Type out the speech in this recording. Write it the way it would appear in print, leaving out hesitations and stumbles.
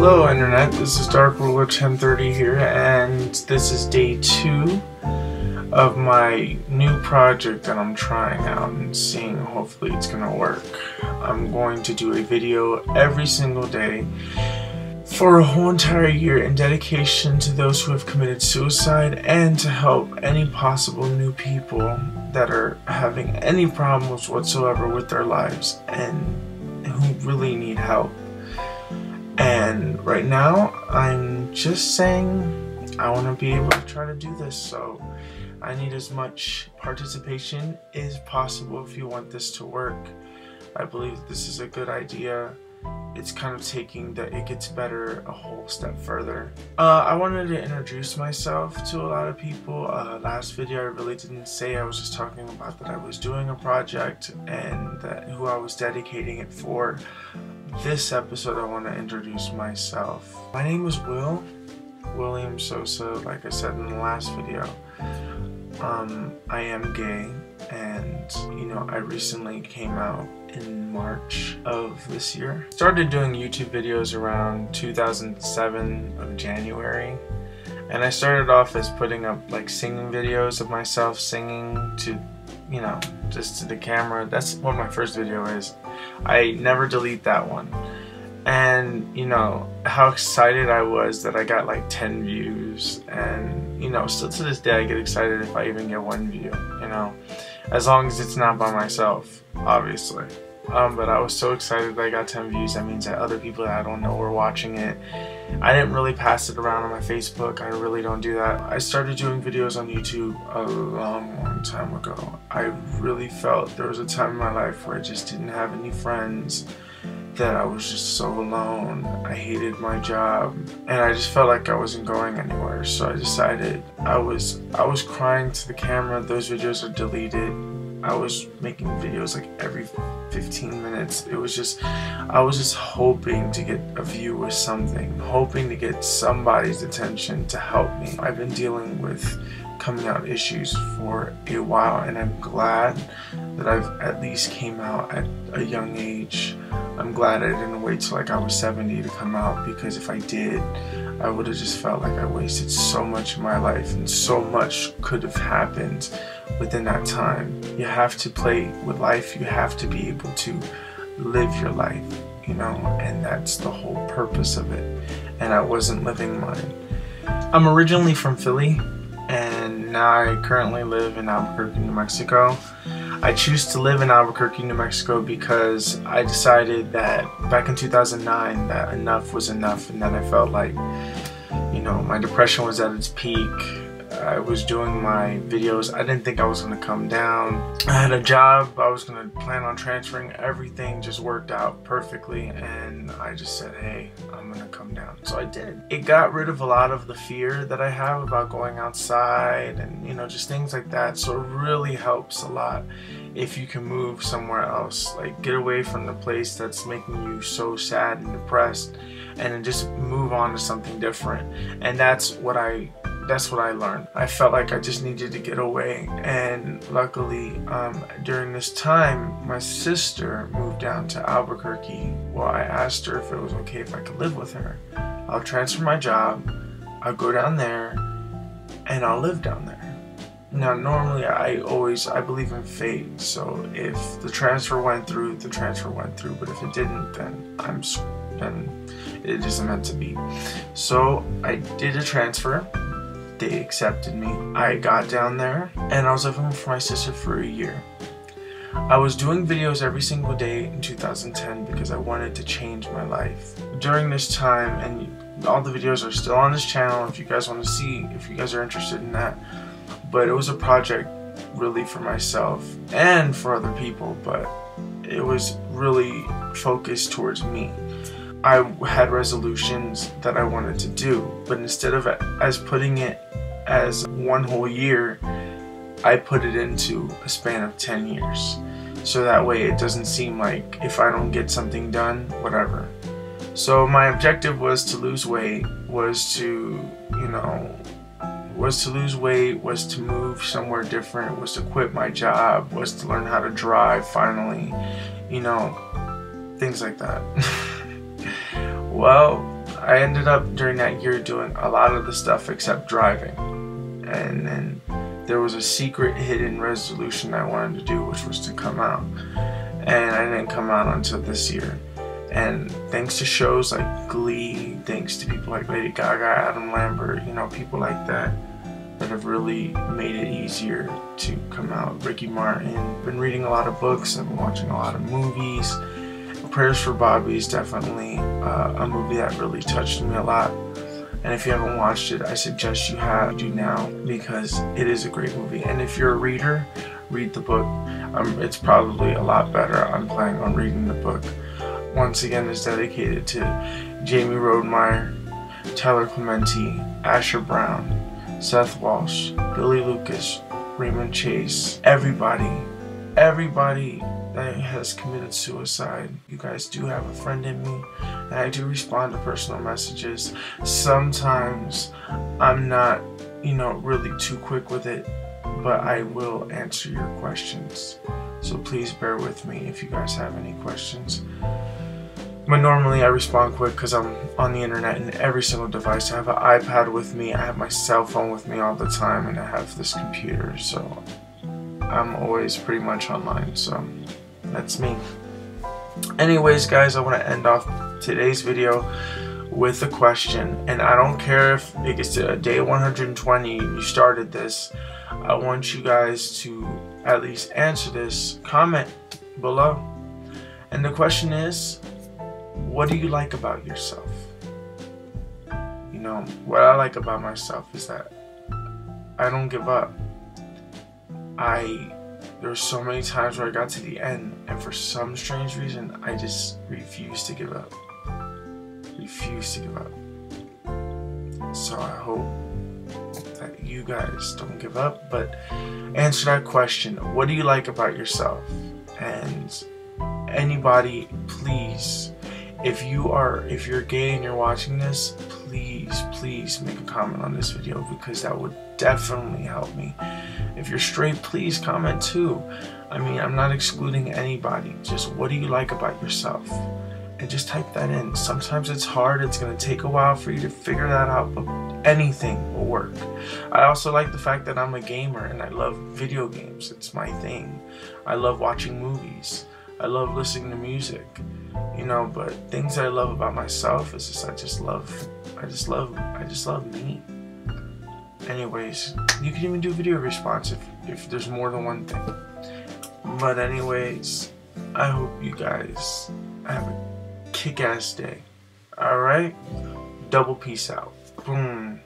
Hello Internet, this is Dark Ruler 1030 here, and this is day 2 of my new project that I'm trying out and seeing hopefully it's gonna work. I'm going to do a video every single day for a whole entire year in dedication to those who have committed suicide and to help any possible new people that are having any problems whatsoever with their lives and who really need help. And right now, I'm just saying I want to be able to try to do this, so I need as much participation as possible if you want this to work. I believe that this is a good idea. It's kind of taking the It Gets Better a whole step further. I wanted to introduce myself to a lot of people. Last video I really didn't say. I was just talking about that I was doing a project and that who I was dedicating it for. This episode I want to introduce myself. My name is William Sosa, like I said in the last video. I am gay, and I recently came out in March of this year. Started doing YouTube videos around 2007 of January, and I started off as putting up like singing videos of myself singing to, just to the camera. That's what my first video is. I never delete that one. And how excited I was that I got like 10 views, and still to this day I get excited if I even get 1 view, as long as it's not by myself, obviously. But I was so excited that I got 10 views. That means that other people that I don't know were watching it. I didn't really pass it around on my Facebook. I really don't do that. I started doing videos on YouTube a long time ago. I really felt there was a time in my life where I just didn't have any friends, that I was just so alone. I hated my job, and I just felt like I wasn't going anywhere. So I decided, I was crying to the camera. Those videos are deleted. I was making videos like every 15 minutes. I was just hoping to get a view with something, hoping to get somebody's attention to help me. I've been dealing with coming out issues for a while, and I'm glad that I've at least came out at a young age. I'm glad I didn't wait till like I was 70 to come out, because if I did, I would have just felt like I wasted so much of my life, and so much could have happened within that time. You have to play with life. You have to be able to live your life, and that's the whole purpose of it. And I wasn't living mine. I'm originally from Philly, and now I currently live in Albuquerque, New Mexico. I choose to live in Albuquerque, New Mexico because I decided that back in 2009 that enough was enough, and that I felt like, my depression was at its peak. I was doing my videos. I didn't think I was going to come down. I had a job. I was going to plan on transferring. Everything just worked out perfectly, and I just said, hey, I'm going to come down. So I did. It got rid of a lot of the fear that I have about going outside and, just things like that. So it really helps a lot if you can move somewhere else. Like, get away from the place that's making you so sad and depressed, and then just move on to something different. And that's what I learned. I felt like I just needed to get away, and luckily during this time my sister moved down to Albuquerque. Well, I asked her if it was okay if I could live with her. I'll transfer my job, I'll go down there, and I'll live down there. Now normally I believe in fate, so if the transfer went through, the transfer went through, but if it didn't, then it isn't meant to be. So I did a transfer. They accepted me. I got down there, and I was living with my sister for a year. I was doing videos every single day in 2010 because I wanted to change my life. During this time, and all the videos are still on this channel if you guys want to see, if you guys are interested in that. But it was a project really for myself and for other people, but it was really focused towards me. I had resolutions that I wanted to do, but instead of putting it as one whole year, I put it into a span of 10 years. So that way it doesn't seem like if I don't get something done, whatever. So my objective was to lose weight, was to move somewhere different, was to quit my job, was to learn how to drive finally, things like that. Well, I ended up during that year doing a lot of the stuff except driving. And then there was a secret hidden resolution I wanted to do, which was to come out. And I didn't come out until this year. And thanks to shows like Glee, thanks to people like Lady Gaga, Adam Lambert, you know, people like that have really made it easier to come out. Ricky Martin. Been reading a lot of books, I've been watching a lot of movies. Prayers for Bobby is definitely a movie that really touched me a lot. And if you haven't watched it, I suggest you do now, because it is a great movie. And if you're a reader, read the book. It's probably a lot better. I'm planning on reading the book. Once again, it's dedicated to Jamie Rodemeyer, Tyler Clementi, Asher Brown, Seth Walsh, Billy Lucas, Raymond Chase, everybody that has committed suicide. You guys do have a friend in me, and I do respond to personal messages. Sometimes I'm not, you know, really too quick with it, but I will answer your questions. So please bear with me if you guys have any questions. But normally I respond quick because I'm on the internet in every single device. I have an iPad with me, I have my cell phone with me all the time, and I have this computer, so I'm always pretty much online, so that's me. Anyways, guys, I want to end off today's video with a question, and I don't care if it gets to day 120, you started this. I want you guys to at least answer this. Comment below. And the question is, what do you like about yourself? You know, what I like about myself is that I don't give up. There's so many times where I got to the end, and for some strange reason, I just refuse to give up. Refuse to give up. So I hope that you guys don't give up, but answer that question. What do you like about yourself? And anybody, please, if you're gay and you're watching this, please make a comment on this video, because that would definitely help me. If you're straight, please comment too. I mean, I'm not excluding anybody. Just what do you like about yourself? And just type that in. Sometimes it's hard, it's going to take a while for you to figure that out, but anything will work. I also like the fact that I'm a gamer and I love video games. It's my thing. I love watching movies. I love listening to music. You know, but things that I love about myself is just I just love me. Anyways, you can even do video response if there's more than one thing. But anyways, I hope you guys have a kick-ass day. Alright? Double peace out. Boom.